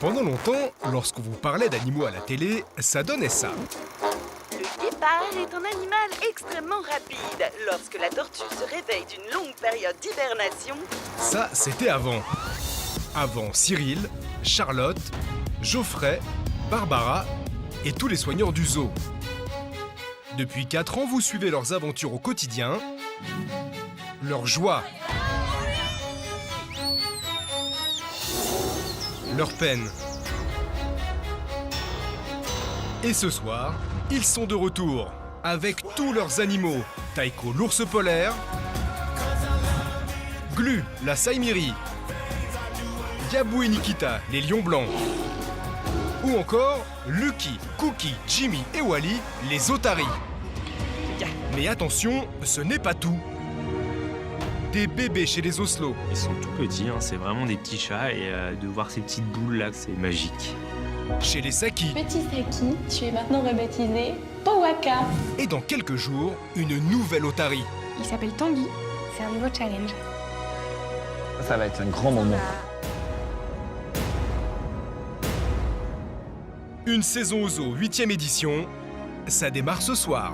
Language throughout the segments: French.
Pendant longtemps, lorsqu'on vous parlait d'animaux à la télé, ça donnait ça. Le guépard est un animal extrêmement rapide. Lorsque la tortue se réveille d'une longue période d'hibernation, Ça, c'était avant. Avant Cyril, Charlotte, Geoffrey, Barbara et tous les soigneurs du zoo. Depuis 4 ans, vous suivez leurs aventures au quotidien, leurs joies, leurs peines. Et ce soir, ils sont de retour avec tous leurs animaux. Taiko l'ours polaire, Glu la Saïmiri, Yabou et Nikita les lions blancs, ou encore Lucky, Cookie, Jimmy et Wally les otaries. Mais attention, ce n'est pas tout. Des bébés chez les Oslo, Ils sont tout petits, hein, c'est vraiment des petits chats et de voir ces petites boules là, c'est magique. chez les Saki, Petit Saki, tu es maintenant rebaptisé Powaka. et dans quelques jours, une nouvelle otarie. Il s'appelle Tanguy. C'est un nouveau challenge. Ça va être un grand moment. Une saison au zoo, 8e édition, ça démarre ce soir.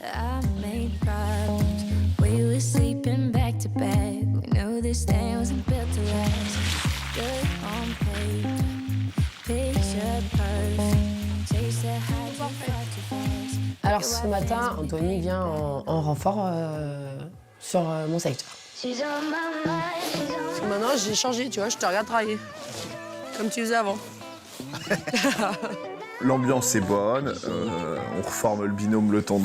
I made problems. We were sleeping back to back. We knew this thing wasn't built to last. Good on paper, picture perfect. Chase the high too far too fast. Alors ce matin, Anthony vient en renfort sur mon secteur. She's on my mind, she's on Parce que maintenant j'ai changé, tu vois, je te regarde travailler. Comme tu faisais avant. L'ambiance est bonne, on reforme le binôme le temps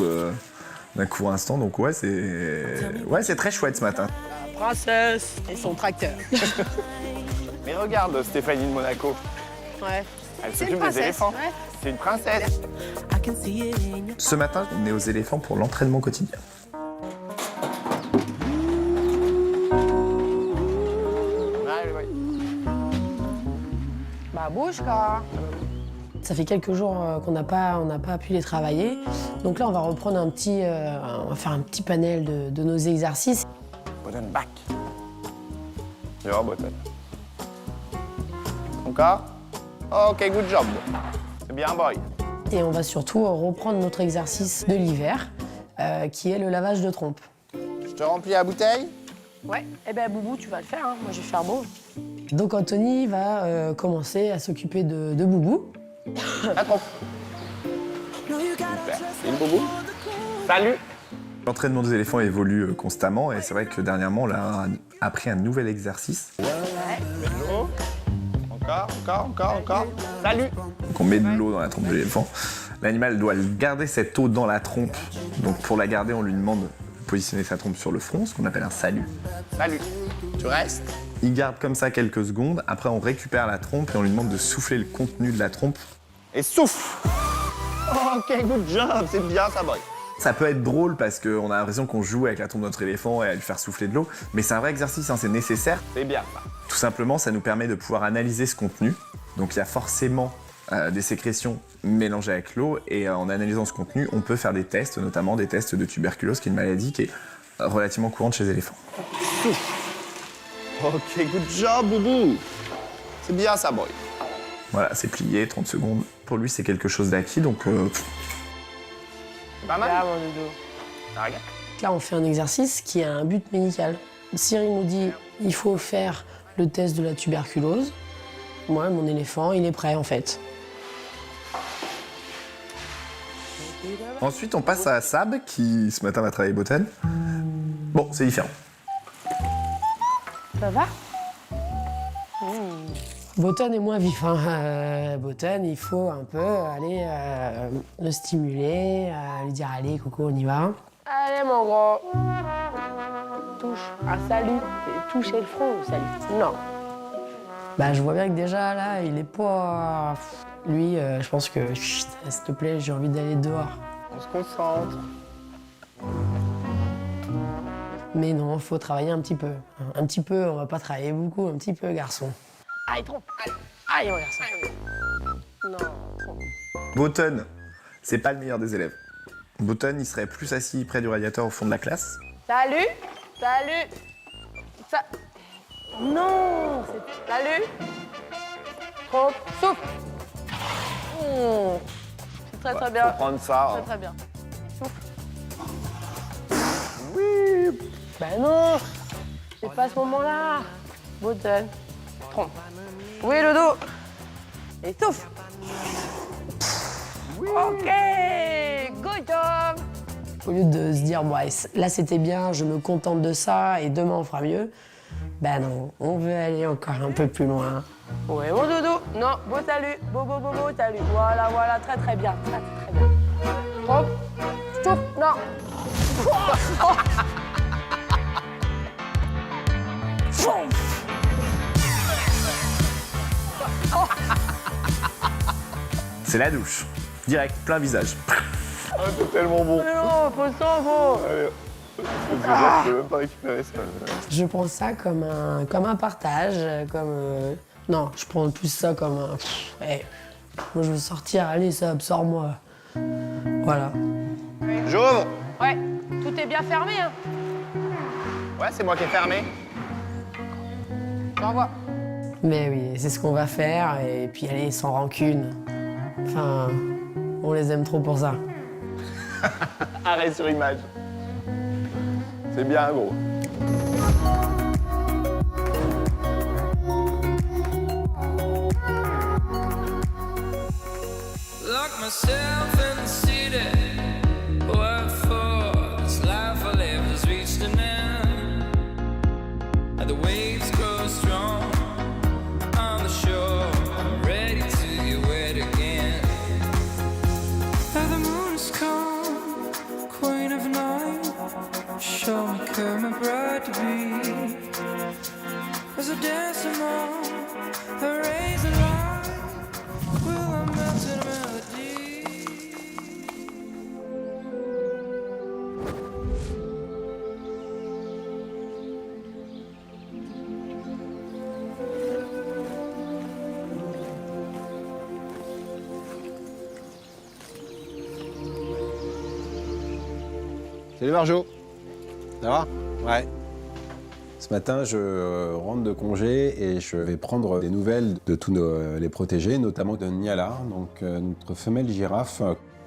d'un court instant, donc ouais, c'est très chouette ce matin. La princesse et son tracteur. Mais regarde Stéphanie de Monaco, Ouais. elle C'est une s'occupe des princesse. éléphants. Ouais. C'est une princesse. Ce matin, on est aux éléphants pour l'entraînement quotidien. Ouais, ouais. Bah bouge quoi. Ça fait quelques jours qu'on n'a pas pu les travailler. Donc là, on va reprendre on va faire un petit panel de nos exercices. Button back. Your button. Encore. Ok, good job. C'est bien, boy. Et on va surtout reprendre notre exercice de l'hiver, qui est le lavage de trompe. Je te remplis la bouteille. Ouais, eh ben Boubou, tu vas le faire, hein. Moi je vais faire beau. Donc Anthony va commencer à s'occuper de Boubou. La trompe. Super. C'est le boubou. Salut. L'entraînement des éléphants évolue constamment et c'est vrai que dernièrement, on a appris un nouvel exercice. L'eau. Encore. Salut. Donc on met de l'eau dans la trompe de l'éléphant. L'animal doit garder cette eau dans la trompe. Donc pour la garder, on lui demande de positionner sa trompe sur le front, ce qu'on appelle un salut. Salut. Tu restes. Il garde comme ça quelques secondes. Après, on récupère la trompe et on lui demande de souffler le contenu de la trompe. Et souffle. Ok, good job. C'est bien ça, boy. Ça peut être drôle parce qu'on a l'impression qu'on joue avec la trompe de notre éléphant et à lui faire souffler de l'eau, mais c'est un vrai exercice, hein, c'est nécessaire. C'est bien ça. Tout simplement, ça nous permet de pouvoir analyser ce contenu Donc il y a forcément des sécrétions mélangées avec l'eau et en analysant ce contenu, on peut faire des tests, notamment des tests de tuberculose, qui est une maladie qui est relativement courante chez les éléphants. Ok, good job, Boubou. C'est bien ça, boy. Voilà, c'est plié, 30 secondes. Pour lui, c'est quelque chose d'acquis, donc... Pas mal. Là, mon doudou. Ah, regarde. Là, on fait un exercice qui a un but médical. Cyril nous dit il faut faire le test de la tuberculose. Moi, mon éléphant, il est prêt en fait. Ensuite, on passe à Sab, qui ce matin va travailler Botan. Bon, c'est différent. Ça va Botan est moins vif. Botan, il faut un peu aller le stimuler, lui dire allez, coucou, on y va. Allez, mon gros. Touche un salut. Et toucher le front, le salut. Non. Bah, je vois bien que déjà, là, il est pas... Lui, je pense que, chut, s'il te plaît, j'ai envie d'aller dehors. On se concentre. Mais non, faut travailler un petit peu. Un petit peu, on va pas travailler beaucoup, un petit peu, garçon. Allez, trompe. Allez, mon garçon. Non, trompe. Botan, c'est pas le meilleur des élèves. Botan, il serait plus assis près du radiateur au fond de la classe. Salut. Salut. Ça... Non, c'est... Salut. Trompe. Souffle. C'est très, très bien. Faut prendre ça. Très, très bien. Souffle. Oui. Ben non. C'est pas ce moment-là. Botan. Trompe. Oui, le dos. Et souffle. Oui. OK. Good job. Au lieu de se dire, bon, là c'était bien, je me contente de ça et demain on fera mieux, ben non, on veut aller encore un peu plus loin. Ouais, mon doudou, non, beau salut, beau, salut. Voilà, voilà, très très bien, très très bien. Hop, stop, non. C'est la douche. Direct, plein visage. Ah, c'est tellement bon. Mais non, faut ça, bon. Allez. Je peux même pas récupérer ça. Je prends ça comme un partage, comme... Non, je prends plus ça comme un... Hey, moi je veux sortir, allez, ça absorbe-moi. Voilà. J'ouvre. Ouais, tout est bien fermé, hein. Ouais, c'est moi qui ai fermé. J'envoie. Mais oui, c'est ce qu'on va faire, et puis allez, sans rancune. Enfin, on les aime trop pour ça. Arrêt sur image. C'est bien, gros. Lock myself in the city. What for? This life I live has reached an end. And the waves grow strong on the shore, ready to get wet again. And the moon is calm, queen of night. Show me come my bride to be. As I dance along, the rays of light will I melt in a melody. Salut Marjo. Ça va? Ouais. Ce matin, je rentre de congé et je vais prendre des nouvelles de tous les protégés, notamment de Niala, donc notre femelle girafe.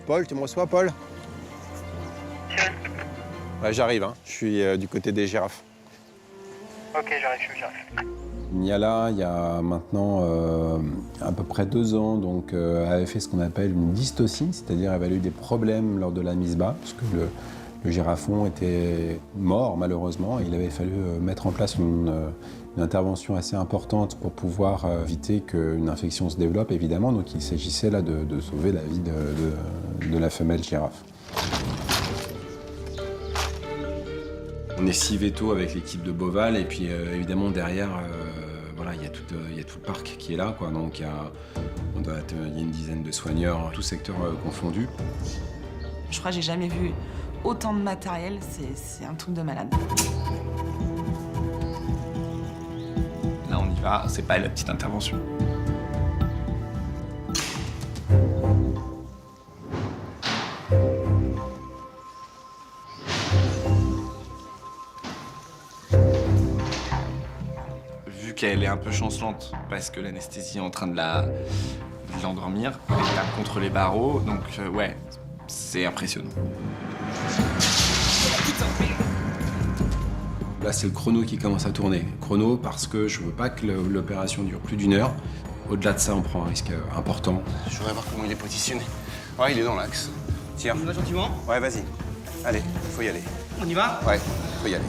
Paul, tu me reçois, Paul? Ouais, j'arrive, hein. Je suis du côté des girafes. Ok, j'arrive. Niala, il y a maintenant à peu près 2 ans, donc, avait fait ce qu'on appelle une dystocine, c'est-à-dire elle avait eu des problèmes lors de la mise bas, parce que le girafon était mort malheureusement et il avait fallu mettre en place une intervention assez importante pour pouvoir éviter qu'une infection se développe évidemment. Donc il s'agissait là de sauver la vie de la femelle girafe. On est 6 vétos avec l'équipe de Beauval et puis évidemment derrière voilà, il y a tout le parc qui est là, quoi. Donc il y a une dizaine de soigneurs, tout secteur confondu. Je crois que j'ai jamais vu autant de matériel, c'est un truc de malade. Là, on y va, c'est pas la petite intervention. qu'elle est un peu chancelante parce que l'anesthésie est en train de l'endormir. Elle tape contre les barreaux, donc ouais, c'est impressionnant. Là, c'est le chrono qui commence à tourner. Chrono parce que je veux pas que l'opération dure plus d'1 heure. Au-delà de ça, on prend un risque important. Je voudrais voir comment il est positionné. Ouais, il est dans l'axe. Tiens. On y va gentiment? Ouais, vas-y. Allez, faut y aller. On y va? Ouais, faut y aller.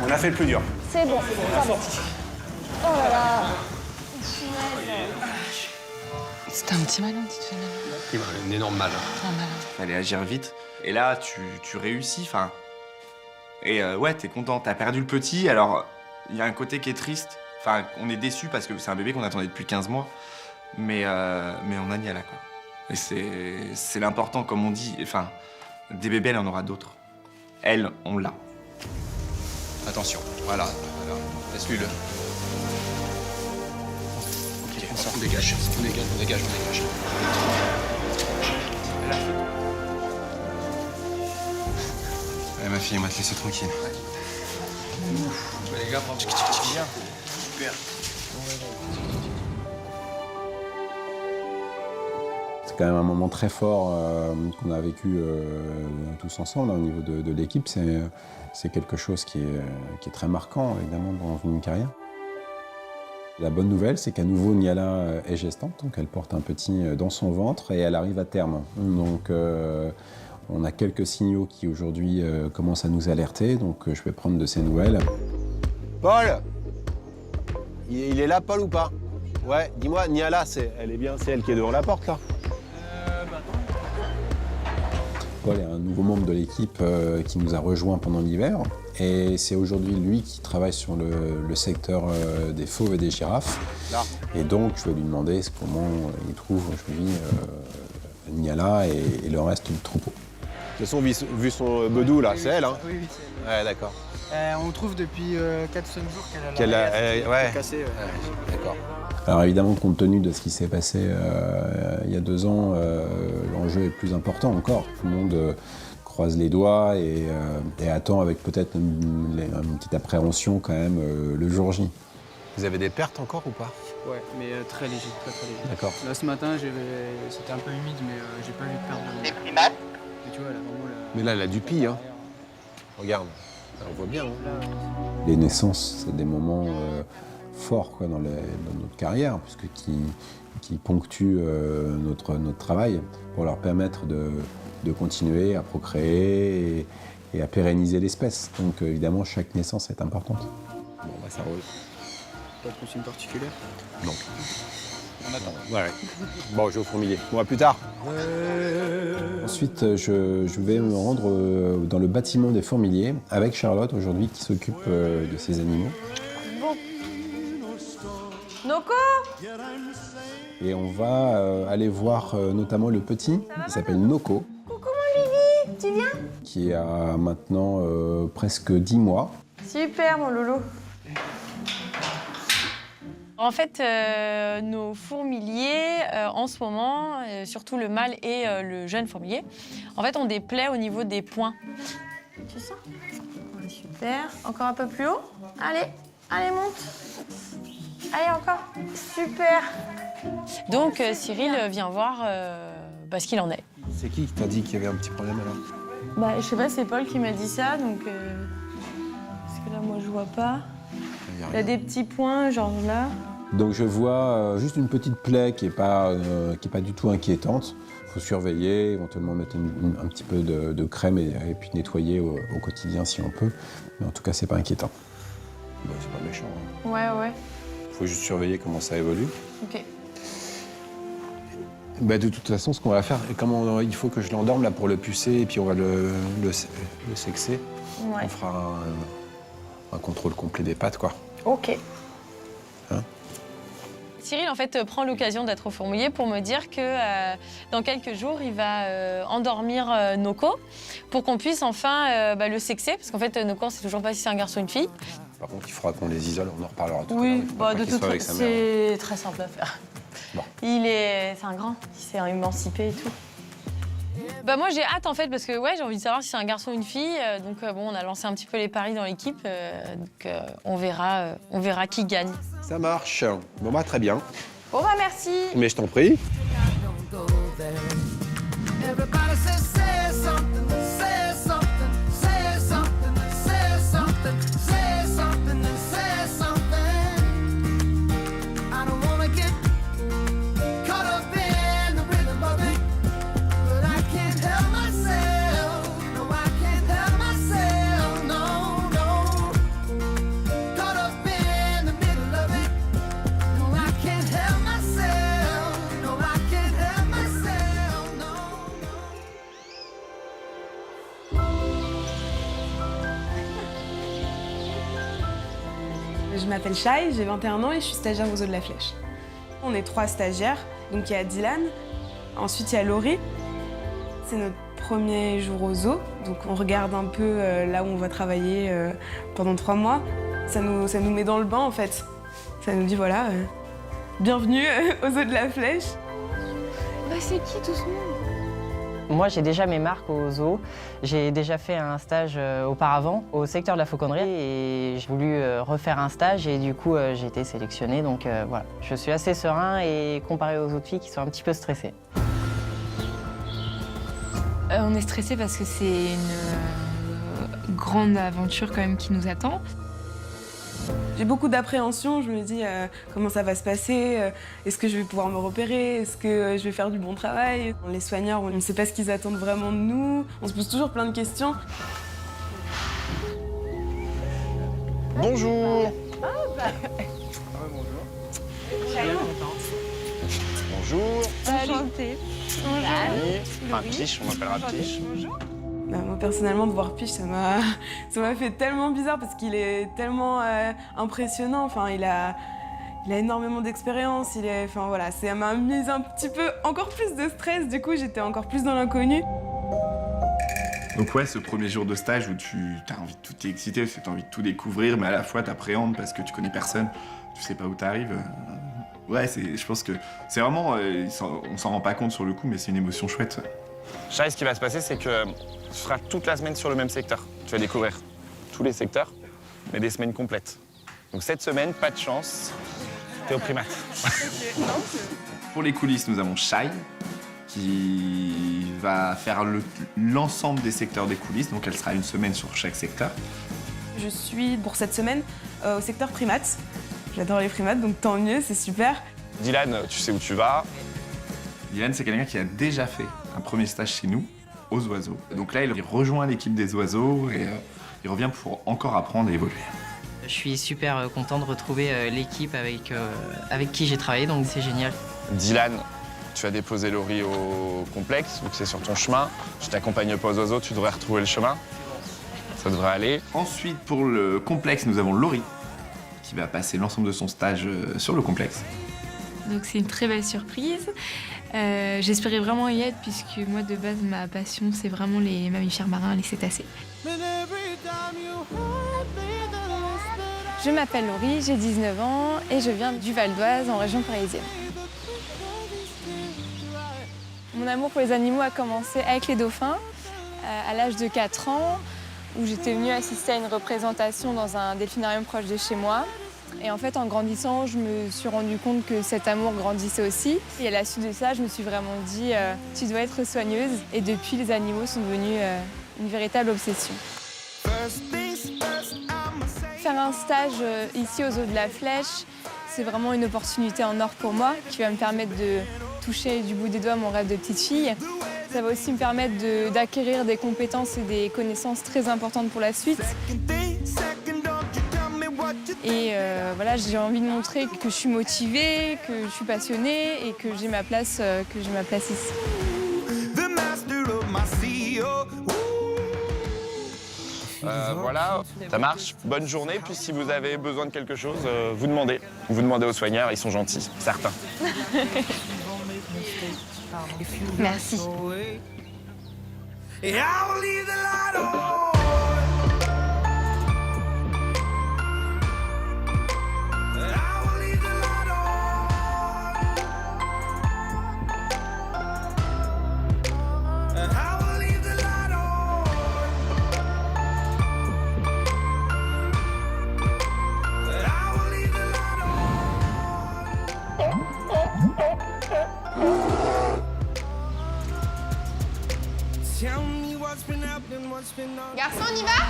On a fait le plus dur. C'est bon, ça va. Oh là là. C'était un petit malin, petite femme. Il m'a un énorme mal. Un malin. Fallait agir vite. Et là, tu réussis, enfin... Et ouais, t'es content. T'as perdu le petit, alors il y a un côté qui est triste. Enfin, on est déçu parce que c'est un bébé qu'on attendait depuis 15 mois. Mais on a Niala, quoi. Et c'est l'important, comme on dit. Enfin, des bébés, elle en aura d'autres. Elle, on l'a. Attention, voilà. Laisse-lui-le. Ok, on dégage. On dégage. Allez, ma fille, on va te laisser tranquille. Les gars, bravo. Bien. Super. C'est quand même un moment très fort qu'on a vécu tous ensemble, au niveau de l'équipe. C'est quelque chose qui est très marquant, évidemment, dans une carrière. La bonne nouvelle, c'est qu'à nouveau, Niala est gestante, donc elle porte un petit dans son ventre et elle arrive à terme. Donc, on a quelques signaux qui, aujourd'hui, commencent à nous alerter, donc je vais prendre de ces nouvelles. Paul! Il est là, Paul, ou pas? Ouais, dis-moi, Niala, c'est elle qui est devant la porte, là? Paul est un nouveau membre de l'équipe qui nous a rejoints pendant l'hiver. Et c'est aujourd'hui lui qui travaille sur le secteur des fauves et des girafes. Là. Et donc, je vais lui demander comment il trouve aujourd'hui Niala et le reste du troupeau. De toute façon, vu son bedou, là, c'est elle, hein? Oui, c'est elle. Ouais, d'accord. On trouve depuis 4-5 jours qu'elle a ouais. cassé. Ouais. D'accord. Alors évidemment, compte tenu de ce qui s'est passé il y a 2 ans, l'enjeu est plus important encore. Tout le monde croise les doigts et attend avec peut-être une petite appréhension quand même le jour J. Vous avez des pertes encore ou pas? Ouais, mais très léger, très léger. D'accord. Là, ce matin, c'était un peu humide, mais j'ai pas vu de perte de... Des primates? Mais tu vois, là, vraiment... Mais là, elle a du pis, hein. Regarde, on voit bien. Hein. Les naissances, c'est des moments forts quoi, dans notre carrière, puisque qui ponctuent notre travail pour leur permettre de continuer à procréer et à pérenniser l'espèce. Donc évidemment, chaque naissance est importante. Bon, bah ça roule. Pas de consigne particulière? Non. On attend. Ouais. Bon, je vais au fourmilier. Bon, à plus tard. Ensuite, je vais me rendre dans le bâtiment des fourmiliers avec Charlotte aujourd'hui qui s'occupe de ces animaux. Bon. Noko? Et on va aller voir notamment le petit qui s'appelle Noko. Coucou mon Bibi, tu viens? Qui a maintenant presque 10 mois. Super mon loulou. En fait, nos fourmiliers, en ce moment, surtout le mâle et le jeune fourmilier, en fait, ont des plaies au niveau des poings. Tu sens? Ouais, super. Encore un peu plus haut? Allez, monte. Allez, encore. Super. Donc, Cyril vient voir ce qu'il en est. C'est qui t'a dit qu'il y avait un petit problème alors? Bah, je sais pas, c'est Paul qui m'a dit ça, donc... Parce que là, moi, je vois pas. Il y a des petits points, genre là. Donc je vois juste une petite plaie qui est pas du tout inquiétante. Il faut surveiller, éventuellement mettre un petit peu de crème et puis nettoyer au quotidien si on peut. Mais en tout cas, c'est pas inquiétant. Bon, c'est pas méchant. Hein. Ouais. Faut juste surveiller comment ça évolue. Ok. Bah, de toute façon, ce qu'on va faire, il faut que je l'endorme là pour le pucer et puis on va le sexer. Ouais. On fera un contrôle complet des pattes, quoi. Ok. Hein? Cyril, en fait, prend l'occasion d'être au fourmilier pour me dire que dans quelques jours, il va endormir Noko pour qu'on puisse enfin le sexer. Parce qu'en fait, Noko, on ne sait toujours pas si c'est un garçon ou une fille. Par contre, il faudra qu'on les isole, on en reparlera tout à l'heure. Oui, de toute façon, c'est très simple à faire. Bon. C'est un grand, il s'est émancipé et tout. Bah moi j'ai hâte en fait parce que ouais, j'ai envie de savoir si c'est un garçon ou une fille. Donc bon, on a lancé un petit peu les paris dans l'équipe. Donc on verra qui gagne. Ça marche. Bon bah très bien. Bon bah merci. Mais je t'en prie. Everybody says say something, say something, say something, say something, say something, say something. I don't wanna get caught up in the rhythm of it, but I can't help myself. No, I can't help myself. No, no. Caught up in the middle of it. No, I can't help myself. No, I can't help myself. No. Je m'appelle Shai, j'ai 21 ans et je suis stagiaire au Zoo de la Flèche. On est 3 stagiaires, donc il y a Dylan, ensuite il y a Laurie. C'est notre premier jour au zoo, donc on regarde un peu là où on va travailler pendant 3 mois. Ça nous met dans le bain en fait. Ça nous dit voilà, bienvenue au Zoo de la Flèche. Bah c'est qui tout ce monde? Moi, j'ai déjà mes marques au zoo. J'ai déjà fait un stage auparavant au secteur de la fauconnerie et j'ai voulu refaire un stage et du coup, j'ai été sélectionnée. Donc voilà, je suis assez serein et comparé aux autres filles qui sont un petit peu stressées. On est stressé parce que c'est une grande aventure quand même qui nous attend. J'ai beaucoup d'appréhension, je me dis comment ça va se passer, est-ce que je vais pouvoir me repérer, est-ce que je vais faire du bon travail. Les soigneurs, on ne sait pas ce qu'ils attendent vraiment de nous, on se pose toujours plein de questions. Bonjour. Bonjour. Enchantée. Enfin, Piche, on m'appellera Piche. Bah, moi personnellement de voir Piche ça m'a fait tellement bizarre parce qu'il est tellement impressionnant, enfin il a énormément d'expérience, enfin voilà, ça m'a mis un petit peu encore plus de stress, du coup j'étais encore plus dans l'inconnu. Donc ouais, ce premier jour de stage où t'es excité parce que t'as envie de tout découvrir, mais à la fois t'appréhendes parce que tu connais personne, tu sais pas où t'arrives. Ouais, je pense que c'est vraiment, on s'en rend pas compte sur le coup, mais c'est une émotion chouette. Shai, ce qui va se passer, c'est que tu seras toute la semaine sur le même secteur. Tu vas découvrir tous les secteurs, mais des semaines complètes. Donc cette semaine, pas de chance, t'es au primate. Pour les coulisses, nous avons Shai, qui va faire l'ensemble des secteurs des coulisses, donc elle sera une semaine sur chaque secteur. Je suis, pour cette semaine, au secteur primates. J'adore les primates, donc tant mieux, c'est super. Dylan, tu sais où tu vas. Dylan, c'est quelqu'un qui a déjà fait un premier stage chez nous, aux oiseaux. Donc là, il rejoint l'équipe des oiseaux et il revient pour encore apprendre et évoluer. Je suis super content de retrouver l'équipe avec qui j'ai travaillé, donc c'est génial. Dylan, tu vas déposer Laurie au complexe, vu que c'est sur ton chemin. Je t'accompagne pas aux oiseaux, tu devrais retrouver le chemin. Ça devrait aller. Ensuite, pour le complexe, nous avons Laurie, qui va passer l'ensemble de son stage sur le complexe. Donc c'est une très belle surprise. J'espérais vraiment y être puisque moi de base ma passion c'est vraiment les mammifères marins, les cétacés. Je m'appelle Laurie, j'ai 19 ans et je viens du Val d'Oise en région parisienne. Mon amour pour les animaux a commencé avec les dauphins à l'âge de 4 ans où j'étais venue assister à une représentation dans un delphinarium proche de chez moi. Et en fait, en grandissant, je me suis rendu compte que cet amour grandissait aussi. Et à la suite de ça, je me suis vraiment dit tu dois être soigneuse. Et depuis, les animaux sont devenus une véritable obsession. Faire un stage ici au Zoo de la Flèche, c'est vraiment une opportunité en or pour moi qui va me permettre de toucher du bout des doigts mon rêve de petite fille. Ça va aussi me permettre d'acquérir des compétences et des connaissances très importantes pour la suite. Et voilà, j'ai envie de montrer que je suis motivée, que je suis passionnée et que j'ai ma place ici. Voilà, ça marche. Bonne journée. Puis si vous avez besoin de quelque chose, vous demandez. Vous demandez aux soigneurs, ils sont gentils, certains. Merci. And how Garçon, on y va?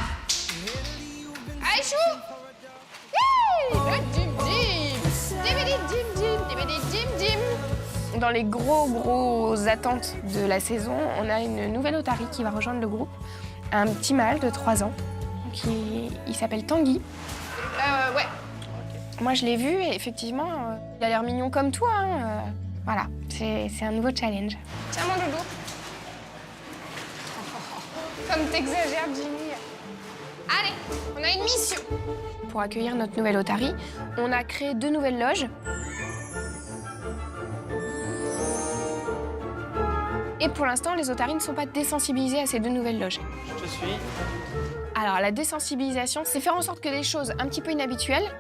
Allez, chou! Le dim-dim! Dibidi dim-dim, dibidi dim-dim. Dans les grosses attentes de la saison, on a une nouvelle otarie qui va rejoindre le groupe. Un petit mâle de 3 ans. Il s'appelle Tanguy. Ouais. Moi, je l'ai vu et effectivement, il a l'air mignon comme toi. Hein. Voilà, c'est un nouveau challenge. Tiens, mon doudou. Comme t'exagères, Jimmy. Allez, on a une mission. Pour accueillir notre nouvelle otarie, on a créé 2 nouvelles loges. Et pour l'instant, les otaries ne sont pas désensibilisées à ces 2 nouvelles loges. Je te suis. Alors, la désensibilisation, c'est faire en sorte que des choses un petit peu inhabituelles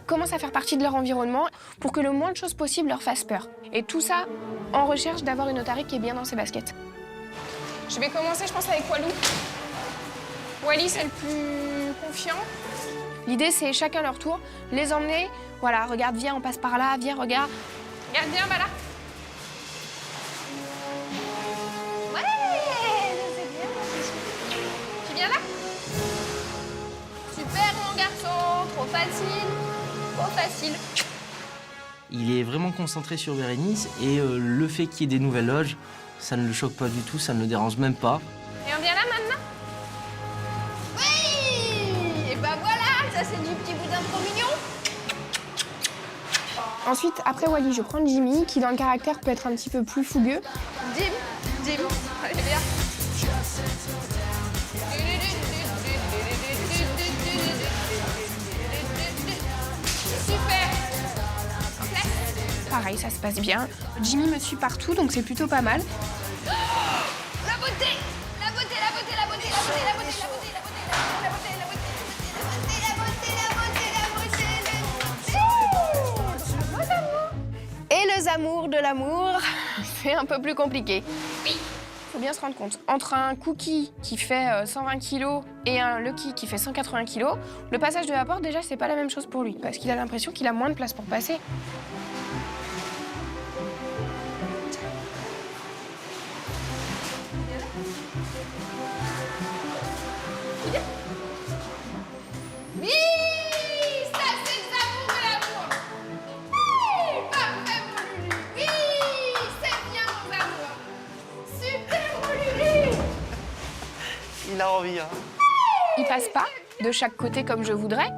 commencent à faire partie de leur environnement pour que le moins de choses possible leur fassent peur. Et tout ça en recherche d'avoir une otarie qui est bien dans ses baskets. Je vais commencer, je pense, avec Walou. Wally, c'est le plus confiant. L'idée, c'est chacun leur tour, les emmener. Voilà, regarde, viens, on passe par là, viens, regarde. Regarde, viens, va là. Ouais, c'est bien. Tu viens là? Super, mon garçon. Trop facile. Trop facile. Il est vraiment concentré sur Bérénice et le fait qu'il y ait des nouvelles loges, ça ne le choque pas du tout, ça ne le dérange même pas. Et on vient là maintenant? Oui! Et bah voilà, ça c'est du petit boudin trop mignon. Ensuite, après Wally, je prends Jimmy, qui dans le caractère peut être un petit peu plus fougueux. Jim, allez bien. Super. En place. Pareil, ça se passe bien. Jimmy me suit partout, donc c'est plutôt pas mal. La beauté! La beauté, la beauté, la beauté, la beauté, la beauté, la beauté, la beauté, la beauté, la beauté, la beauté, la beauté, la beauté. Et les amours de l'amour, c'est un peu plus compliqué. Oui. Faut bien se rendre compte. Entre un Cookie qui fait 120 kg et un Lucky qui fait 180 kg, le passage de la porte, déjà, c'est pas la même chose pour lui. Parce qu'il a l'impression qu'il a moins de place pour passer. Oui, ça c'est les amours de l'amour. Oui, parfait mon Lulu. Oui, c'est bien mon amour. Super mon Lulu. Il a envie, hein. Il passe pas de chaque côté comme je voudrais.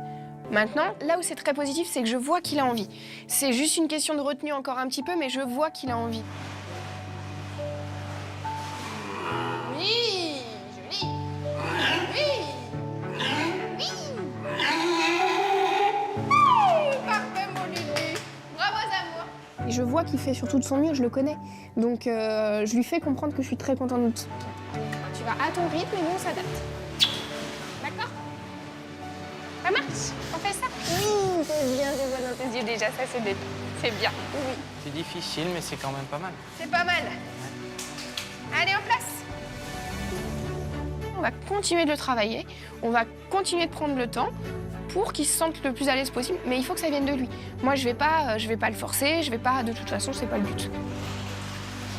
Maintenant, là où c'est très positif, c'est que je vois qu'il a envie. C'est juste une question de retenue encore un petit peu, mais je vois qu'il a envie. Oui, joli. Oui. Oui. Parfait, mon Lulu. Bravo, amours. Et je vois qu'il fait surtout de son mieux, je le connais. Donc, je lui fais comprendre que je suis très contente. Tu vas à ton rythme et nous, on s'adapte. D'accord? Ça marche? On fait ça? Oui, c'est bien, je vois dans tes yeux déjà, ça c'est bien. Oui. C'est difficile, mais c'est quand même pas mal. C'est pas mal. Allez, en place. On va continuer de le travailler, on va continuer de prendre le temps pour qu'il se sente le plus à l'aise possible, mais il faut que ça vienne de lui. Moi, je vais pas le forcer, je vais pas, de toute façon, c'est pas le but.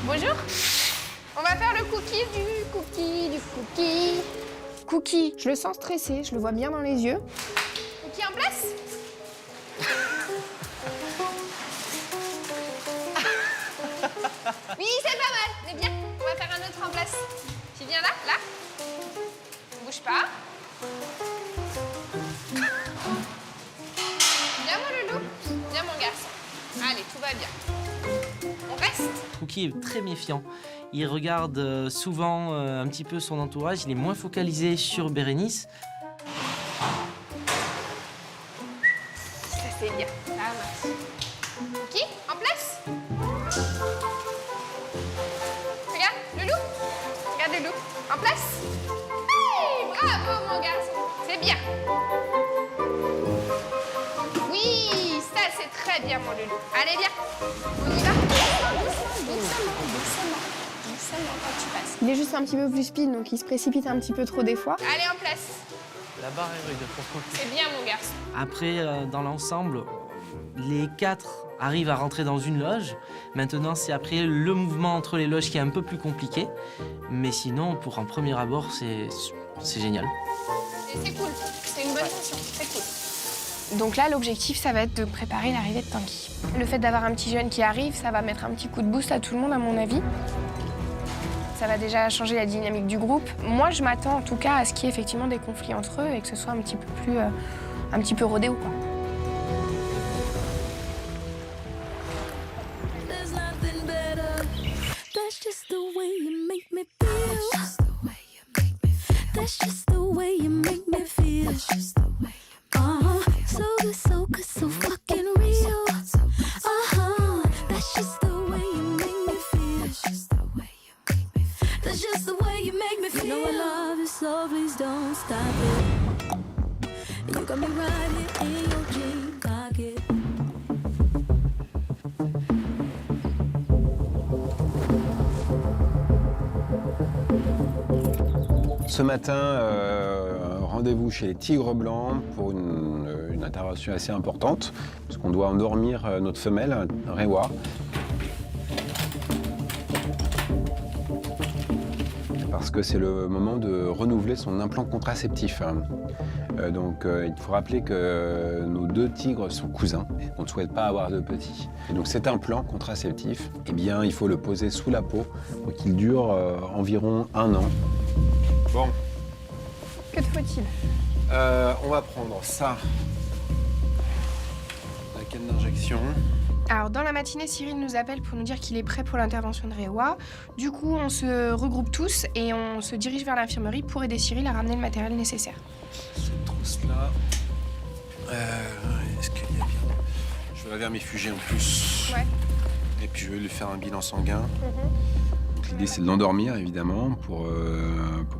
Bonjour. On va faire le cookie du cookie. Cookie, je le sens stressé, je le vois bien dans les yeux. Cookie en place? Oui, c'est pas mal, mais bien. On va faire un autre en place. Tu viens là, là. Bouge pas. Viens mon loulou, viens mon garçon. Allez, tout va bien. On reste? Cookie est très méfiant. Il regarde souvent un petit peu son entourage. Il est moins focalisé sur Bérénice. Ça, c'est bien. Ça marche. Cookie, en place? Regarde, Loulou. Regarde, Loulou. En place? Hey, bravo, mon garçon. C'est bien. Oui, ça, c'est très bien, mon Loulou. Allez, viens. On y va? Doucement. Quand tu passes. Il est juste un petit peu plus speed, donc il se précipite un petit peu trop des fois. Allez, en place. La barre est rude pour Cookie. C'est bien, mon garçon. Après, dans l'ensemble, Les 4 arrivent à rentrer dans une loge. Maintenant, c'est après le mouvement entre les loges qui est un peu plus compliqué. Mais sinon, pour un premier abord, c'est génial. Et c'est cool, c'est une bonne tension, c'est cool. Donc là, l'objectif, ça va être de préparer l'arrivée de Tanguy. Le fait d'avoir un petit jeune qui arrive, ça va mettre un petit coup de boost à tout le monde, à mon avis. Ça va déjà changer la dynamique du groupe. Moi, je m'attends en tout cas à ce qu'il y ait effectivement des conflits entre eux et que ce soit un petit peu rodéo, quoi. That's just the way you make me feel. That's just the way you make me feel. So good, so good, so fucking real. That's just the way you make me feel. That's just the way you make me feel. You know I love you, so please don't stop it. You got me right here in your dream pocket. Ce matin, rendez-vous chez les Tigres Blancs pour une intervention assez importante, parce qu'on doit endormir notre femelle, Rewa. Parce que c'est le moment de renouveler son implant contraceptif. Donc il faut rappeler que nos 2 tigres sont cousins et qu'on ne souhaite pas avoir de petits. Et donc cet implant contraceptif, eh bien, il faut le poser sous la peau pour qu'il dure environ 1 an. Bon. Que te faut-il? On va prendre ça, la canne d'injection. Alors, dans la matinée, Cyril nous appelle pour nous dire qu'il est prêt pour l'intervention de Rewa. Du coup, on se regroupe tous et on se dirige vers l'infirmerie pour aider Cyril à ramener le matériel nécessaire. Cette trousse-là. Est-ce qu'il y a bien... Je vais vermifuger en plus. Ouais. Et puis je vais lui faire un bilan sanguin. Donc l'idée c'est de l'endormir évidemment pour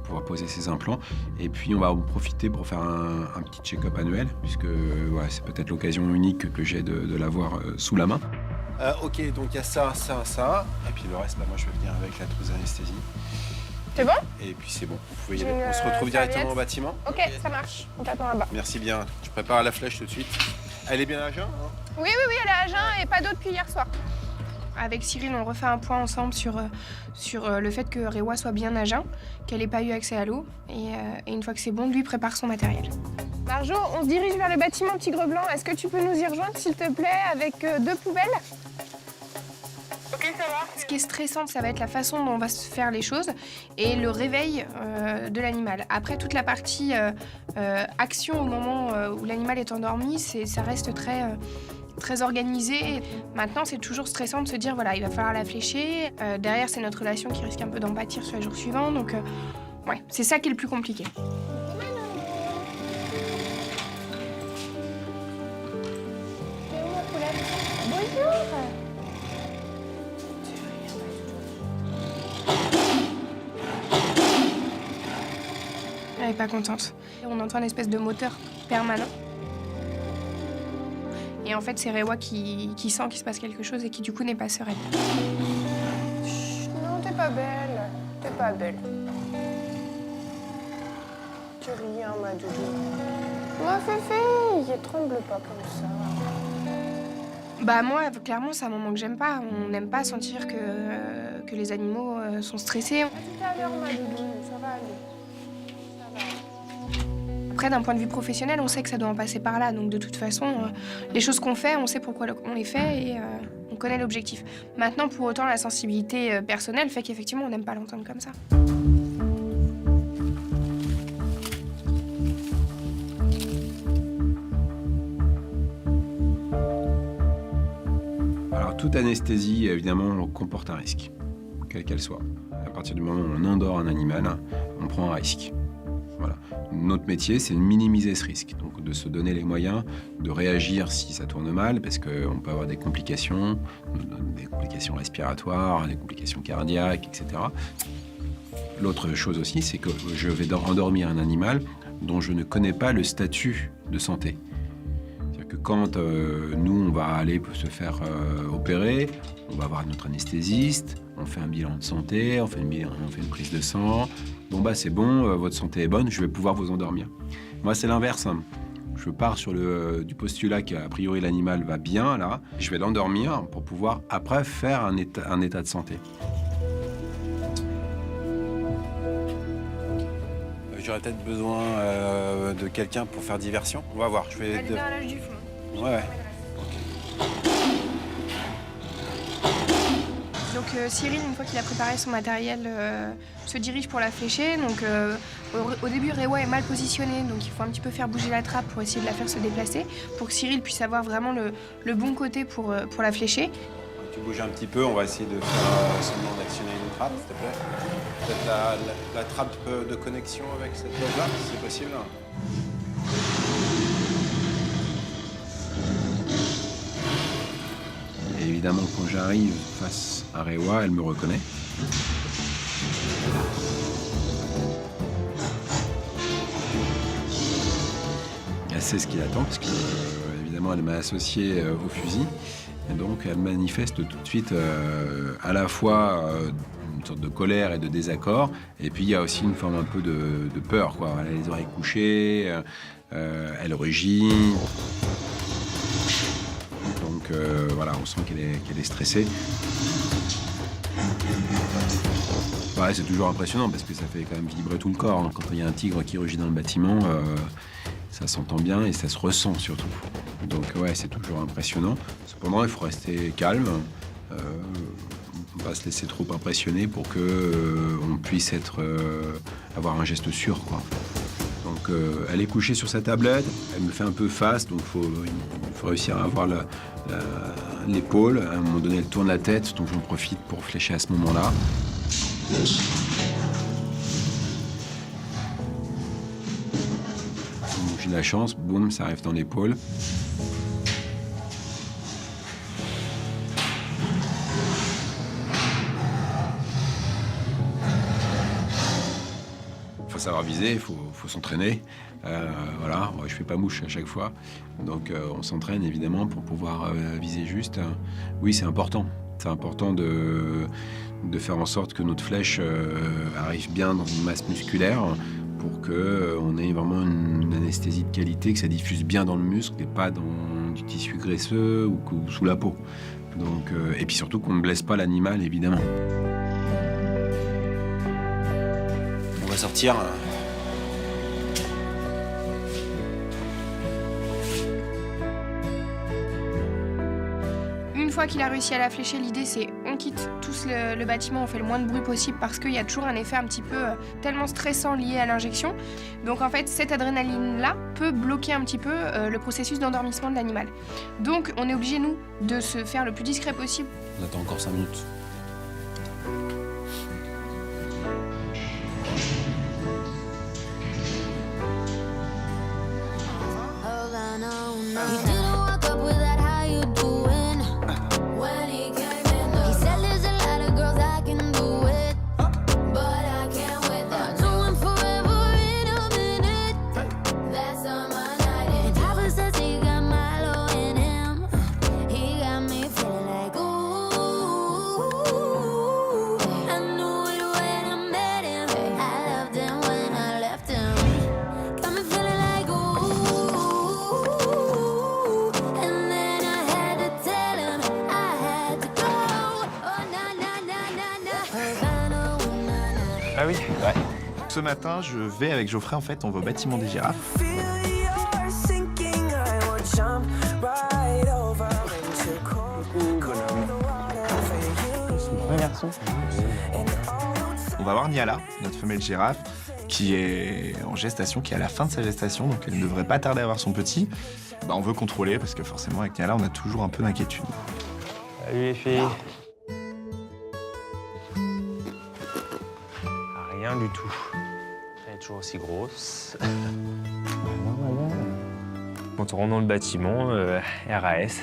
pouvoir poser ses implants. Et puis on va en profiter pour faire un petit check-up annuel, puisque voilà, c'est peut-être l'occasion unique que j'ai de l'avoir sous la main. Ok, donc il y a ça. Et puis le reste, moi je vais venir avec la trousse d'anesthésie. C'est bon? Et puis c'est bon, vous pouvez y aller. On se retrouve directement au bâtiment. Ok, ça marche. On t'attend là-bas. Merci bien. Je prépare la flèche tout de suite. Elle est bien à jeun, hein? Oui, elle est à jeun et pas d'eau depuis hier soir. Avec Cyril, on refait un point ensemble sur le fait que Rewa soit bien à jeun, qu'elle n'ait pas eu accès à l'eau. Et une fois que c'est bon, lui prépare son matériel. Marjo, on se dirige vers le bâtiment Tigre Blanc. Est-ce que tu peux nous y rejoindre, s'il te plaît, avec 2 poubelles? Ok, ça va. Ce qui est stressant, ça va être la façon dont on va se faire les choses et le réveil de l'animal. Après, toute la partie action au moment où l'animal est endormi, ça reste très organisé. Maintenant, c'est toujours stressant de se dire, voilà, il va falloir la flécher. Derrière, c'est notre relation qui risque un peu d'en pâtir sur les jours suivants. Donc, ouais, c'est ça qui est le plus compliqué. Bonjour. Elle est pas contente. On entend une espèce de moteur permanent. Et en fait, c'est Rewa qui sent qu'il se passe quelque chose et qui, du coup, n'est pas sereine. Chut, non, t'es pas belle. T'es pas belle. Tu rien, ma doudou. Ma Féfé, tremble pas comme ça. Bah moi, clairement, c'est un moment que j'aime pas. On n'aime pas sentir que les animaux sont stressés. À tout à l'heure, ma doudou, ça va aller. Après, d'un point de vue professionnel, on sait que ça doit en passer par là. Donc, de toute façon, les choses qu'on fait, on sait pourquoi on les fait et on connaît l'objectif. Maintenant, pour autant, la sensibilité personnelle fait qu'effectivement, on n'aime pas l'entendre comme ça. Alors, toute anesthésie, évidemment, comporte un risque, quelle qu'elle soit. À partir du moment où on endort un animal, on prend un risque. Voilà. Notre métier, c'est de minimiser ce risque, donc de se donner les moyens de réagir si ça tourne mal, parce qu'on peut avoir des complications respiratoires, des complications cardiaques, etc. L'autre chose aussi, c'est que je vais endormir un animal dont je ne connais pas le statut de santé. C'est-à-dire que quand nous, on va aller se faire opérer, on va voir notre anesthésiste, on fait un bilan de santé, on fait une prise de sang. Bon, bah c'est bon, votre santé est bonne, je vais pouvoir vous endormir. Moi, c'est l'inverse. Je pars du postulat qu'a priori l'animal va bien, là. Je vais l'endormir pour pouvoir, après, faire un état de santé. J'aurais peut-être besoin de quelqu'un pour faire diversion. On va voir. Je vais. Allez dans l'âge du fond. Ouais. Donc Cyril, une fois qu'il a préparé son matériel, se dirige pour la flécher. Donc au début, Rewa est mal positionné, donc il faut un petit peu faire bouger la trappe pour essayer de la faire se déplacer, pour que Cyril puisse avoir vraiment le bon côté pour la flécher. Tu bouges un petit peu, on va essayer de faire seulement d'actionner une trappe, s'il te plaît. Peut-être la trappe de connexion avec cette loge-là, si c'est possible. Et évidemment, quand j'arrive face à Rewa, elle me reconnaît. Elle sait ce qu'il attend, parce que, évidemment, elle m'a associé au fusil. Et donc, elle manifeste tout de suite à la fois une sorte de colère et de désaccord. Et puis, il y a aussi une forme un peu de peur, quoi. Elle a les oreilles couchées, elle rugit. Donc, voilà, on sent qu'elle est stressée. Ouais, c'est toujours impressionnant parce que ça fait quand même vibrer tout le corps. Hein. Quand il y a un tigre qui rugit dans le bâtiment, ça s'entend bien et ça se ressent surtout. Donc ouais, c'est toujours impressionnant. Cependant, il faut rester calme, pas se laisser trop impressionner pour que on puisse avoir un geste sûr, quoi. Donc elle est couchée sur sa tablette, elle me fait un peu face, donc il faut réussir à avoir l'épaule. À un moment donné, elle tourne la tête, donc j'en profite pour flécher à ce moment-là. J'ai de la chance, boum, ça arrive dans l'épaule. Il faut savoir viser, il faut s'entraîner. Voilà, moi, je fais pas mouche à chaque fois. Donc on s'entraîne évidemment pour pouvoir viser juste. Oui, c'est important. C'est important de faire en sorte que notre flèche arrive bien dans une masse musculaire pour qu'on ait vraiment une anesthésie de qualité, que ça diffuse bien dans le muscle et pas dans du tissu graisseux ou sous la peau. Donc, et puis surtout qu'on ne blesse pas l'animal, évidemment. On va sortir. Une fois qu'il a réussi à la flécher, l'idée c'est on quitte tous le bâtiment, on fait le moins de bruit possible parce qu'il y a toujours un effet un petit peu tellement stressant lié à l'injection. Donc en fait, cette adrénaline-là peut bloquer un petit peu le processus d'endormissement de l'animal. Donc on est obligé, nous, de se faire le plus discret possible. On attend encore 5 minutes. Ah oui, ouais. Ce matin, je vais avec Geoffrey, en fait, on va au bâtiment des girafes. Un garçon. On va voir Niala, notre femelle girafe, qui est en gestation, qui est à la fin de sa gestation, donc elle ne devrait pas tarder à avoir son petit. Bah, on veut contrôler, parce que forcément, avec Niala, on a toujours un peu d'inquiétude. Salut les filles. Rien du tout. Elle est toujours aussi grosse. Quand on rentre dans le bâtiment, RAS,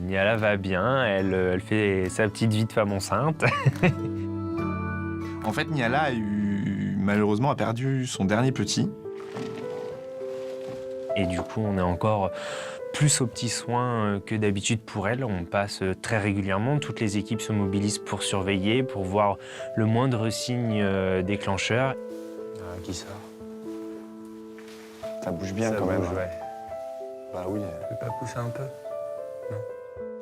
Niala va bien, elle fait sa petite vie de femme enceinte. En fait, Niala malheureusement a perdu son dernier petit. Et du coup, on est encore plus aux petits soins que d'habitude pour elle. On passe très régulièrement. Toutes les équipes se mobilisent pour surveiller, pour voir le moindre signe déclencheur. Qui sort? Ça bouge bien quand même. Ouais. Bah oui. Tu peux pas pousser un peu?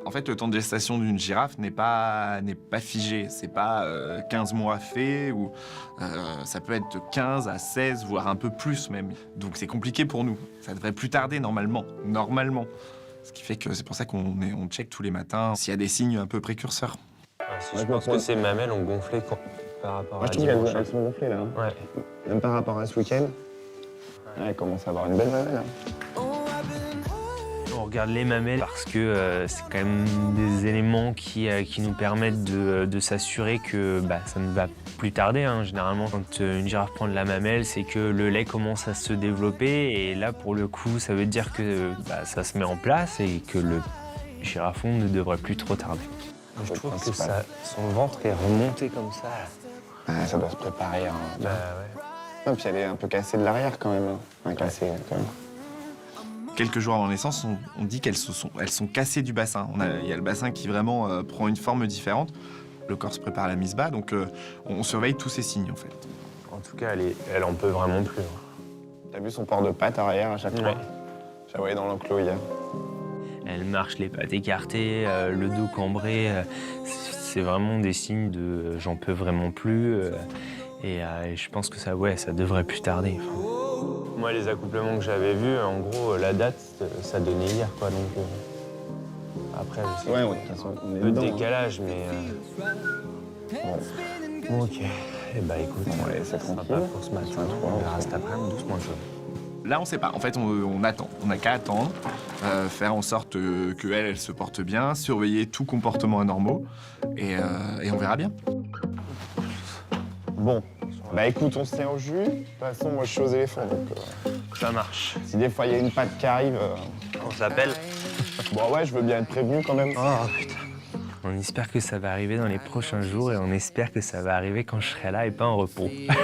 En fait, le temps de gestation d'une girafe n'est pas figé. C'est pas 15 mois fait, ou ça peut être de 15 à 16, voire un peu plus même. Donc c'est compliqué pour nous. Ça devrait plus tarder normalement. Ce qui fait que c'est pour ça qu'on check tous les matins s'il y a des signes un peu précurseurs. Je pense que ces mamelles ont gonflé par rapport à dimanche. Moi, je trouve qu'elles sont gonflées, là. Hein. Ouais. Même par rapport à ce week-end. Ouais, elle commence à avoir une belle mamelle. Hein. On regarde les mamelles parce que c'est quand même des éléments qui nous permettent de s'assurer que ça ne va plus tarder. Hein. Généralement, quand une girafe prend de la mamelle, c'est que le lait commence à se développer. Et là, pour le coup, ça veut dire que ça se met en place et que le girafon ne devrait plus trop tarder. Je trouve que son ventre est remonté comme ça. Ah, ça doit se préparer. Hein. Ouais. Ah, puis elle est un peu cassée de l'arrière quand même. Hein. Enfin, cassée quand même. Quelques jours avant naissance, on dit qu'elles sont cassées du bassin. Il y a le bassin qui vraiment prend une forme différente. Le corps se prépare à la mise bas, donc on surveille tous ces signes en fait. En tout cas, elle en peut vraiment plus. T'as vu son port de pattes arrière à chaque fois? Je la voyais dans l'enclos hier. Elle marche les pattes écartées, le dos cambré. C'est vraiment des signes de j'en peux vraiment plus. Et je pense que ça devrait plus tarder. Moi, les accouplements que j'avais vus, en gros, la date, ça donnait hier, quoi. Donc, après, je sais de toute façon, on est peu de dedans, décalage, mais... Bon, ok. Eh ben, écoute, on va laisser tranquille. Pas pour ce matin, on verra cet après-midi, doucement. Là, on sait pas. En fait, on attend. On n'a qu'à attendre, faire en sorte qu'elle se porte bien, surveiller tout comportement anormaux, et on verra bien. Bon. Bah écoute, on se tient au jus. De toute façon, moi je suis aux éléphants, donc... Ça marche. Si des fois il y a une patte qui arrive... On s'appelle. Bon ouais, je veux bien être prévenu quand même. Oh putain. On espère que ça va arriver dans les prochains jours et on espère que ça va arriver quand je serai là et pas en repos. Là,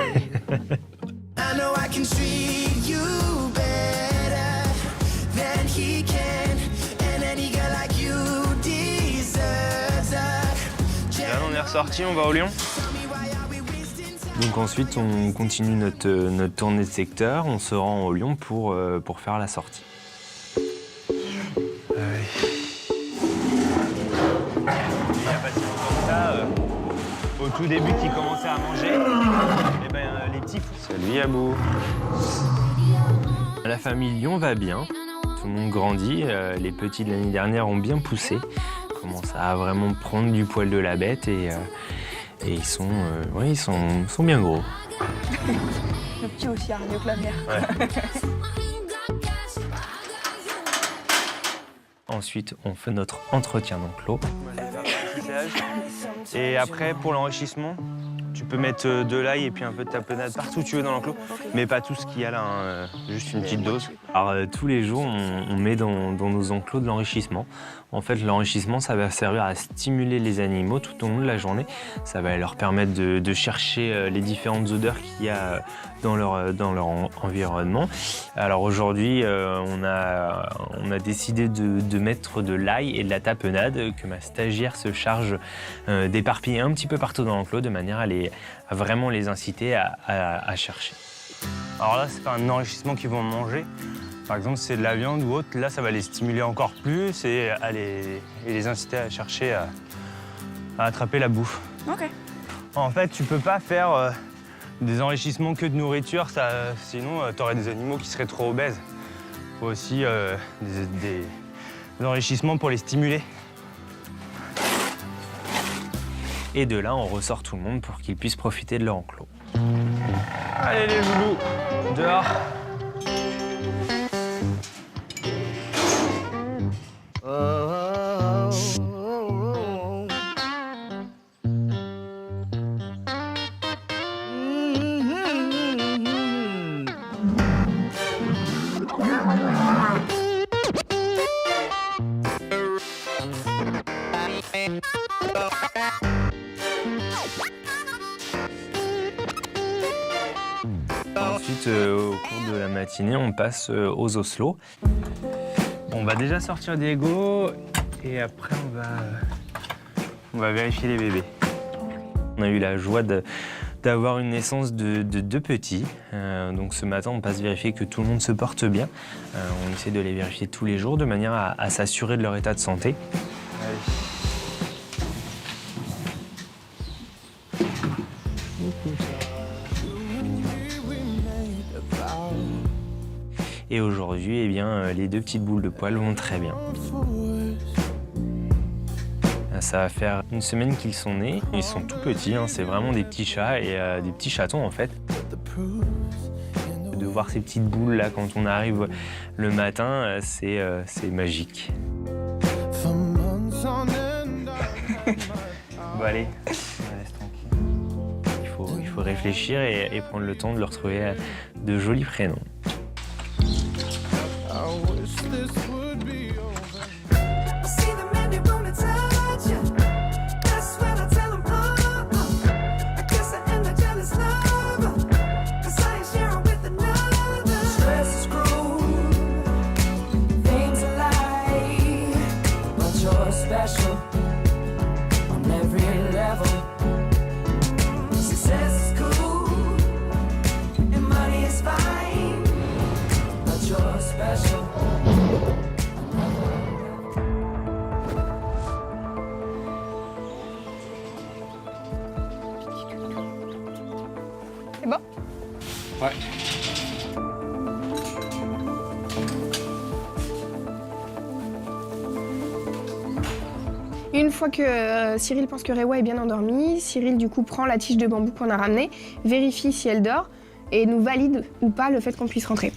on est ressorti, on va au Lion. Donc ensuite, on continue notre tournée de secteur, on se rend au Lion pour faire la sortie. Il y a pas si longtemps que ça, au tout début, qui commençait à manger, les petits fous. Salut Yabou. La famille Lion va bien, tout le monde grandit, les petits de l'année dernière ont bien poussé, commencent à vraiment prendre du poil de la bête et ils sont bien gros. Le petit aussi, mieux que la mère. Ouais. Ensuite, on fait notre entretien d'enclos. Et après, pour l'enrichissement, tu peux mettre de l'ail et puis un peu de tapenade partout où tu veux dans l'enclos, mais pas tout ce qu'il y a là, hein, juste une petite dose. Alors tous les jours, on met dans nos enclos de l'enrichissement. En fait, l'enrichissement, ça va servir à stimuler les animaux tout au long de la journée. Ça va leur permettre de chercher les différentes odeurs qu'il y a dans leur environnement. Alors aujourd'hui, on a décidé de mettre de l'ail et de la tapenade, que ma stagiaire se charge d'éparpiller un petit peu partout dans l'enclos, de manière à vraiment les inciter à chercher. Alors là, c'est pas un enrichissement qu'ils vont manger. Par exemple, si c'est de la viande ou autre, là, ça va les stimuler encore plus et les inciter à chercher à attraper la bouffe. Ok. En fait, tu peux pas faire des enrichissements que de nourriture, sinon tu aurais des animaux qui seraient trop obèses. Il faut aussi des enrichissements pour les stimuler. Et de là, on ressort tout le monde pour qu'ils puissent profiter de leur enclos. Allez les loulous, dehors. Ensuite, au cours de la matinée, on passe aux osselets. On va déjà sortir des égos et après on va vérifier les bébés. On a eu la joie d'avoir une naissance de 2 petits. Donc ce matin, on passe vérifier que tout le monde se porte bien. On essaie de les vérifier tous les jours de manière à s'assurer de leur état de santé. Et aujourd'hui, eh bien, les 2 petites boules de poils vont très bien. Ça va faire 1 semaine qu'ils sont nés. Ils sont tout petits, hein, c'est vraiment des petits chats et des petits chatons en fait. De voir ces petites boules là quand on arrive le matin, c'est magique. Bon allez, reste tranquille. Il faut réfléchir et prendre le temps de leur trouver de jolis prénoms. C'est bon? Ouais. Une fois que Cyril pense que Rewa est bien endormie, Cyril du coup prend la tige de bambou qu'on a ramenée, vérifie si elle dort et nous valide ou pas le fait qu'on puisse rentrer.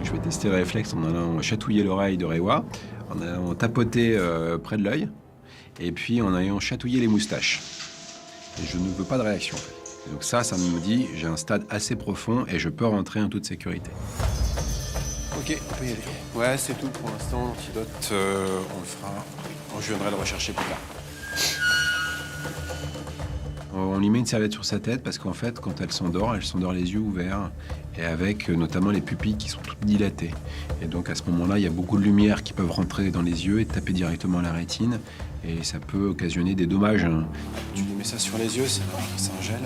Je vais tester le réflexe en allant chatouiller l'oreille de Rewa, en allant tapoter près de l'œil, et puis en allant chatouiller les moustaches. Et je ne veux pas de réaction en fait. Et donc ça me dit j'ai un stade assez profond et je peux rentrer en toute sécurité. Ok, on peut y aller. Ouais, c'est tout pour l'instant. L'antidote, on le fera. Je viendrai le rechercher plus tard. On lui met une serviette sur sa tête parce qu'en fait, quand elle s'endort les yeux ouverts et avec notamment les pupilles qui sont toutes dilatées. Et donc à ce moment-là, il y a beaucoup de lumière qui peuvent rentrer dans les yeux et taper directement la rétine. Et ça peut occasionner des dommages. Tu lui mets ça sur les yeux, c'est un gel.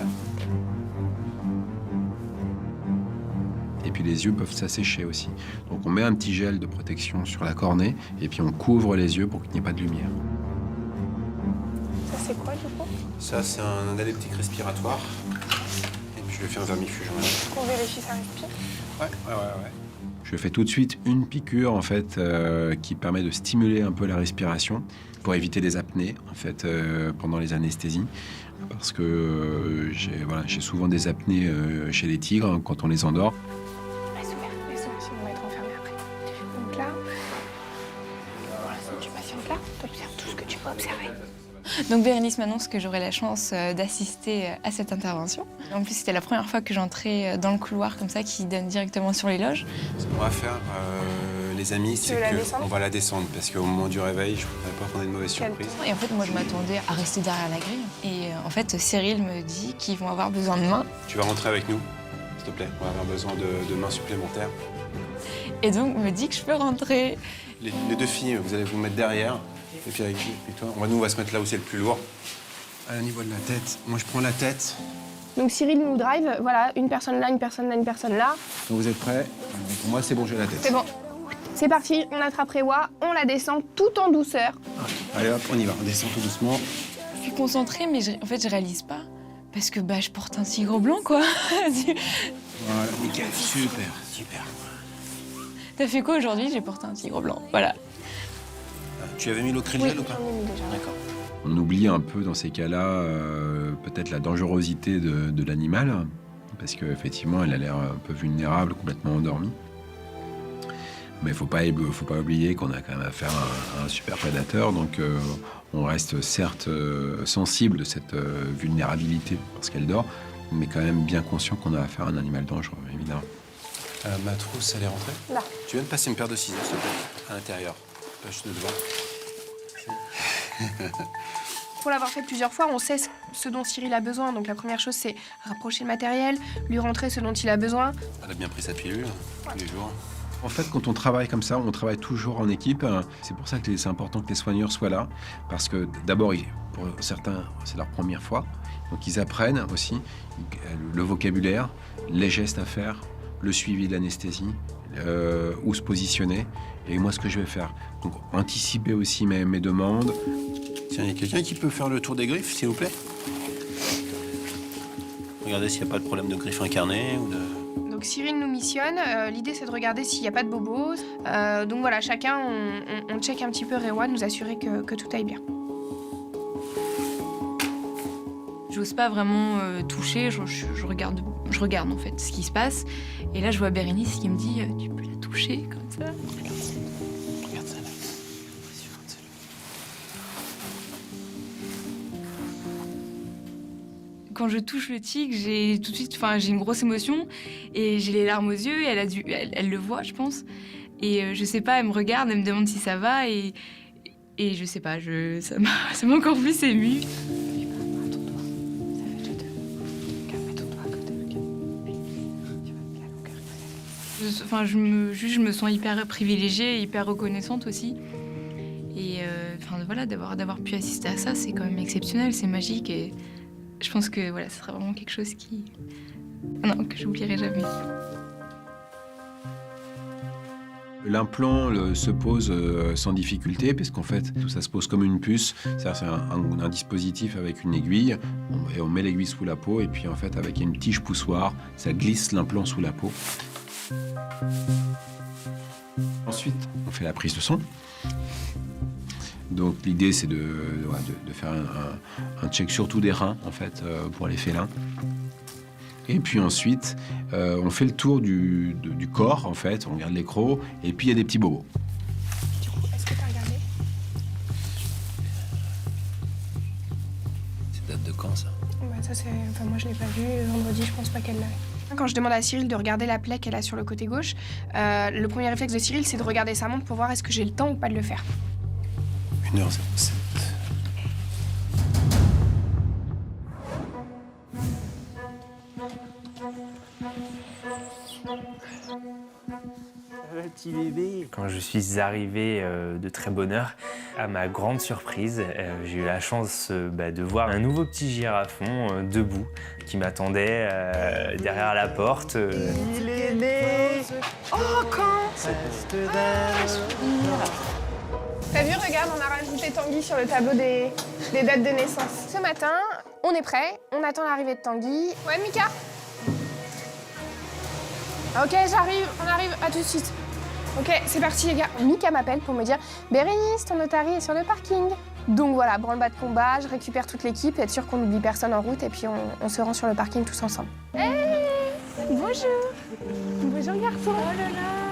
Et puis les yeux peuvent s'assécher aussi. Donc on met un petit gel de protection sur la cornée et puis on couvre les yeux pour qu'il n'y ait pas de lumière. Ça c'est quoi du coup? Ça c'est un analeptique respiratoire. Et puis je vais faire un vermifuge. Qu'on vérifie sa respiration? Ouais. Je fais tout de suite une piqûre en fait qui permet de stimuler un peu la respiration pour éviter les apnées en fait pendant les anesthésies. Parce que j'ai souvent des apnées chez les tigres hein, quand on les endort. Laisse-nous, sinon on va être enfermés après. Donc là, pour l'instant tu patientes là, t'observes tout ce que tu peux observer. Donc Bérénice m'annonce que j'aurai la chance d'assister à cette intervention. En plus, c'était la première fois que j'entrais dans le couloir comme ça, qui donne directement sur les loges. Ce qu'on va faire, les amis, c'est qu'on va la descendre parce qu'au moment du réveil, je ne voudrais pas qu'on ait une mauvaise surprise. Et en fait, moi, je m'attendais à rester derrière la grille. Et en fait, Cyril me dit qu'ils vont avoir besoin de mains. Tu vas rentrer avec nous, s'il te plaît. On va avoir besoin de mains supplémentaires. Et donc, me dit que je peux rentrer. Les 2 filles, vous allez vous mettre derrière. Et puis avec toi, nous, on va se mettre là où c'est le plus lourd. À niveau de la tête, moi, je prends la tête. Donc Cyril nous drive, voilà, une personne là, une personne là, une personne là. Donc vous êtes prêts? Pour moi, c'est bon, j'ai la tête. C'est bon. C'est parti, on attrape Rewa, on la descend tout en douceur. Allez hop, on y va, on descend tout doucement. Je suis concentrée, mais en fait, je réalise pas. Parce que je porte un tigre blanc, quoi. Voilà, nickel, super. T'as fait quoi aujourd'hui? J'ai porté un tigre blanc, voilà. Tu avais mis l'eau crégel ou pas? J'en ai mis déjà. D'accord. On oublie un peu dans ces cas-là peut-être la dangerosité de l'animal, parce qu'effectivement, elle a l'air un peu vulnérable, complètement endormie. Mais il ne faut pas oublier qu'on a quand même affaire à un super prédateur, donc on reste certes sensible de cette vulnérabilité parce qu'elle dort, mais quand même bien conscient qu'on a affaire à un animal dangereux, évidemment. Ma trousse, elle est rentrée? Là. Tu viens de passer une paire de ciseaux, s'il te plaît, à l'intérieur. Juste devant. Pour l'avoir fait plusieurs fois, on sait ce dont Cyril a besoin. Donc la première chose, c'est rapprocher le matériel, lui rentrer ce dont il a besoin. Elle a bien pris sa pilule, tous les jours. En fait, quand on travaille comme ça, on travaille toujours en équipe. C'est pour ça que c'est important que les soigneurs soient là. Parce que d'abord, pour certains, c'est leur première fois. Donc ils apprennent aussi le vocabulaire, les gestes à faire, le suivi de l'anesthésie, où se positionner, et moi ce que je vais faire. Donc anticiper aussi mes demandes. Tiens, il y a quelqu'un qui peut faire le tour des griffes, s'il vous plaît? Regardez s'il n'y a pas de problème de griffes incarnées ou de... Donc Cyril nous missionne, l'idée c'est de regarder s'il n'y a pas de bobos. Donc voilà, chacun on check un petit peu Rewa, nous assurer que tout aille bien. J'ose pas vraiment toucher, je regarde en fait ce qui se passe. Et là je vois Bérénice qui me dit tu peux la toucher comme ça. Regarde ça là. Quand je touche le tigre, j'ai tout de suite, j'ai une grosse émotion et j'ai les larmes aux yeux. Et elle le voit, je pense. Et je sais pas, elle me regarde, elle me demande si ça va et je sais pas, ça m'a encore plus émue. Je me sens hyper privilégiée, hyper reconnaissante aussi. Et voilà, d'avoir pu assister à ça, c'est quand même exceptionnel, c'est magique. Et je pense que voilà, ce sera vraiment quelque chose que j'oublierai jamais. L'implant se pose sans difficulté, parce qu'en fait, tout ça se pose comme une puce. C'est un dispositif avec une aiguille. On met l'aiguille sous la peau, et puis en fait, avec une tige poussoir, ça glisse l'implant sous la peau. Ensuite, on fait la prise de son. Donc l'idée, c'est de faire un check surtout des reins, en fait, pour les félins. Et puis ensuite, on fait le tour du corps, en fait. On regarde les crocs, et puis il y a des petits bobos. Du coup, est-ce que t'as regardé? Ça date de quand, ça? Ça, moi, je l'ai pas vu. Vendredi, je pense pas qu'elle l'avait. Quand je demande à Cyril de regarder la plaie qu'elle a sur le côté gauche, le premier réflexe de Cyril, c'est de regarder sa montre pour voir est-ce que j'ai le temps ou pas de le faire. 1h07. Petit bébé. Quand je suis arrivé de très bonne heure, à ma grande surprise, j'ai eu la chance de voir un nouveau petit girafon debout qui m'attendait derrière la porte. Il est né. Oh, quand? T'as vu, regarde, on a rajouté Tanguy sur le tableau des dates de naissance. Ce matin, on est prêt, on attend l'arrivée de Tanguy. Ouais, Mika? Ok, j'arrive, on arrive, à tout de suite. Ok, c'est parti les gars. Mika m'appelle pour me dire « Bérénice, ton Otari est sur le parking ». Donc voilà, branle-bas de combat, je récupère toute l'équipe, être sûr qu'on n'oublie personne en route et puis on se rend sur le parking tous ensemble. Hey, bonjour. Bonjour garçon. Oh là là.